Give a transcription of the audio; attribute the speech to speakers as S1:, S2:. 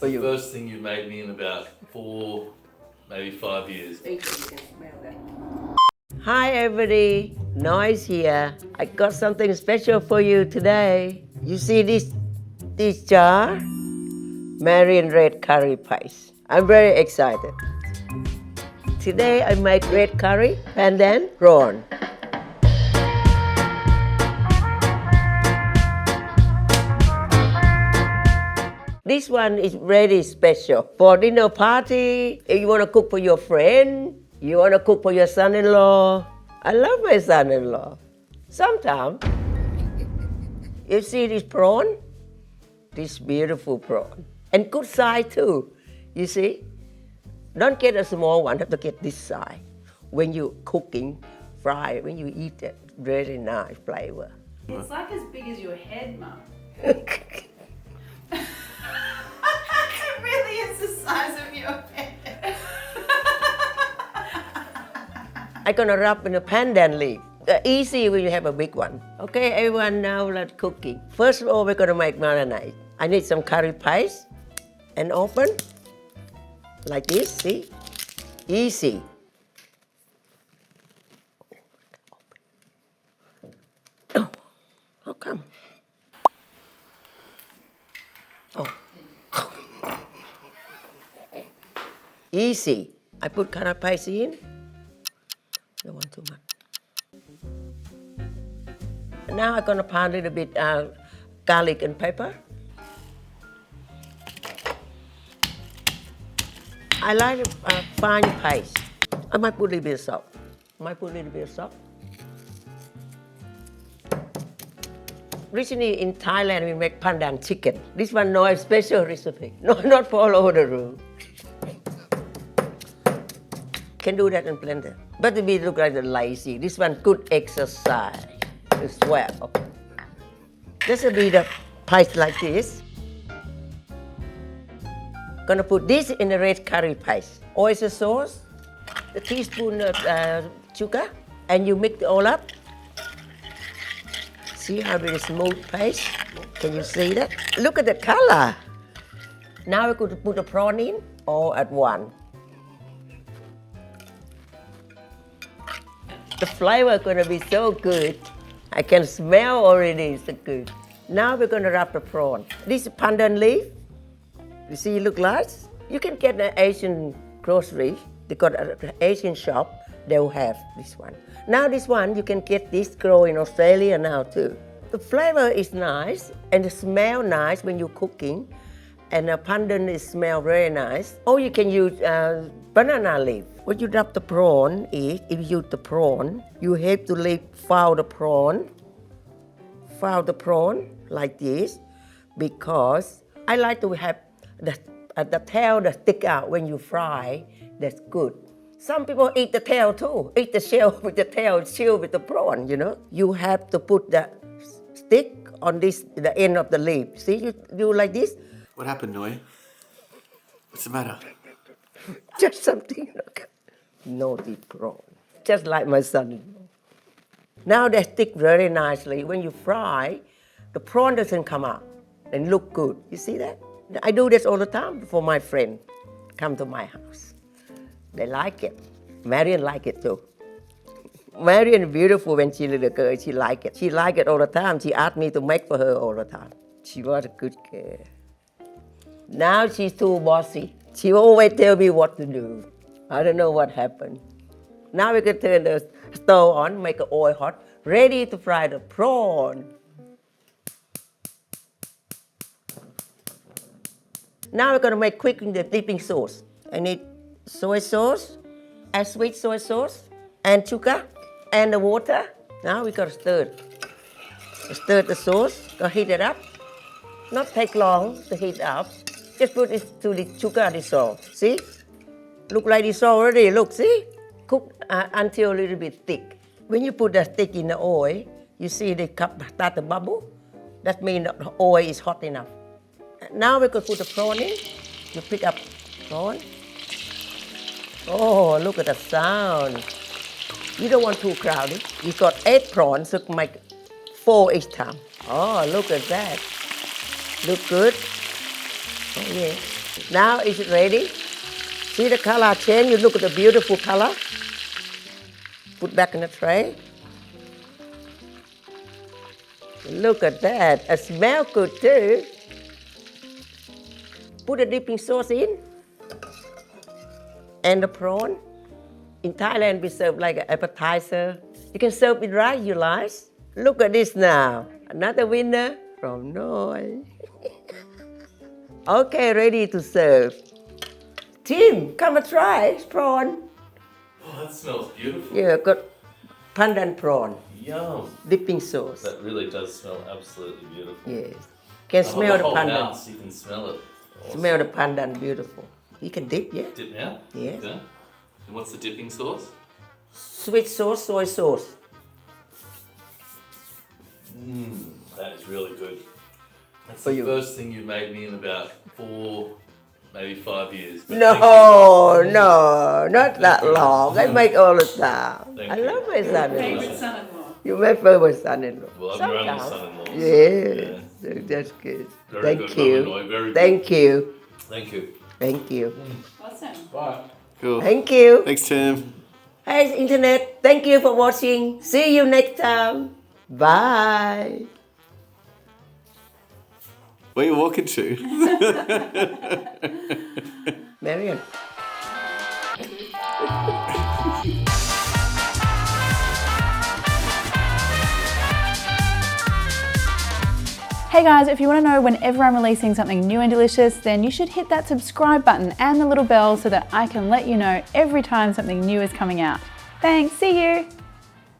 S1: for
S2: The
S1: you.
S2: first thing you made me in about 4, maybe 5 years.
S1: Hi everybody, Noise here. I got something special for you today. You see this jar? Marian red curry paste. I'm very excited. Today I make red curry and then prawn. This one is very special for dinner party. If you want to cook for your friend, you want to cook for your son-in-law. I love my son-in-law. Sometimes, you see this prawn, this beautiful prawn, and good size too. You see, don't get a small one. Have to get this size. When you cooking, fry, when you eat it, very nice flavor.
S3: It's like as big as your head, Mum. It really is the size of your head.
S1: I'm gonna wrap in a pandan leaf. Easy when you have a big one. Okay, everyone now let's cooking. First of all, we're gonna make marinade. I need some curry paste and open like this, see? Easy. Oh, how come? Oh. Easy. I put curry paste in. Don't want too much. Now I'm gonna pound a little bit garlic and pepper. I like fine paste. I might put a little bit of salt. Recently in Thailand we make pandan chicken. This one no special recipe. No, not follow the rule. Can do that in blender. But we look like the lazy. This one good exercise as well. Just a bit of paste like this. Gonna put this in the red curry paste. Oyster sauce, a teaspoon of sugar, and you mix it all up. See how very smooth paste? Can you see that? Look at the color. Now we're going to put the prawn in all at once. The flavor is going to be so good. I can smell already, it's so good. Now we're going to wrap the prawn. This is pandan leaf. You see, look like? You can get an Asian grocery. They got an Asian shop. They'll have this one. Now this one, you can get this grow in Australia now too. The flavor is nice and the smell nice when you're cooking. And the pandan is smell very nice. Or you can use banana leaf. When you wrap the prawn, if you use the prawn, you have to fold the prawn like this, because I like to have the tail that stick out when you fry. That's good. Some people eat the tail too. Eat the shell with the tail, chill with the prawn. You know. You have to put the stick on the end of the leaf. See, you do like this.
S4: What happened, Noi? What's the matter?
S1: Just something like naughty prawn, just like my son-in-law. Now they stick very nicely. When you fry, the prawn doesn't come out and look good. You see that? I do this all the time for my friend. Come to my house. They like it. Marian like it too. Marian is beautiful when she little girl. She like it. She like it all the time. She asked me to make for her all the time. She was a good girl. Now she's too bossy. She always tell me what to do. I don't know what happened. Now we can turn the stove on, make the oil hot, ready to fry the prawn. Now we're going to make quick the dipping sauce. I need soy sauce, and sweet soy sauce, and sugar, and the water. Now we got to stir it. Stir the sauce, go heat it up. Not take long to heat up. Just put it to the sugar dissolve. See? Look like dissolve already. Look, see? Cook until a little bit thick. When you put the stick in the oil, you see the cup start to bubble. That means the oil is hot enough. Now we could put the prawn in. You pick up prawn. Oh, look at the sound. You don't want too crowded. You got 8 prawns, so make 4 each time. Oh, look at that. Look good. Oh, yeah. Now is it ready? See the color change? You look at the beautiful color. Put back in the tray. Look at that. It smells good too. Put the dipping sauce in. And the prawn. In Thailand, we serve like an appetizer. You can serve it right, you like. Look at this now. Another winner from Noi. Okay, ready to serve. Tim, come and try prawn.
S2: Oh, that smells beautiful.
S1: Yeah, got pandan prawn,
S2: Yum.
S1: dipping sauce.
S2: That really does smell absolutely beautiful.
S1: Yes. Can smell the
S2: whole
S1: pandan.
S2: house, you can smell it. Awesome.
S1: Smell the pandan, beautiful. You can dip, yeah?
S2: Dip now?
S1: Yes.
S2: Okay. And what's the dipping sauce?
S1: Sweet sauce, soy sauce.
S2: That is really good. That's
S1: For
S2: the
S1: you.
S2: first thing you've made me in about 4, maybe 5 years. But
S1: No, no, not that long. I make all the time.
S2: Thank
S1: I
S2: you.
S1: love my son-in-law.
S3: Favorite son-in-law.
S1: You're my favorite son-in-law.
S2: Well, I'm your only
S1: Sometimes.
S2: son-in-law.
S1: Yeah, that's good.
S2: Very
S1: Thank
S2: good,
S1: you.
S2: Mama Noi, very
S1: Thank you.
S2: Thank you.
S1: Thank you.
S3: Awesome.
S2: Bye.
S4: Cool.
S1: Thank you.
S4: Thanks, Tim.
S1: Hey, Internet. Thank you for watching. See you next time. Bye.
S4: Where are you walking to?
S1: Marion.
S5: Hey guys, if you want to know whenever I'm releasing something new and delicious, then you should hit that subscribe button and the little bell so that I can let you know every time something new is coming out. Thanks, see you!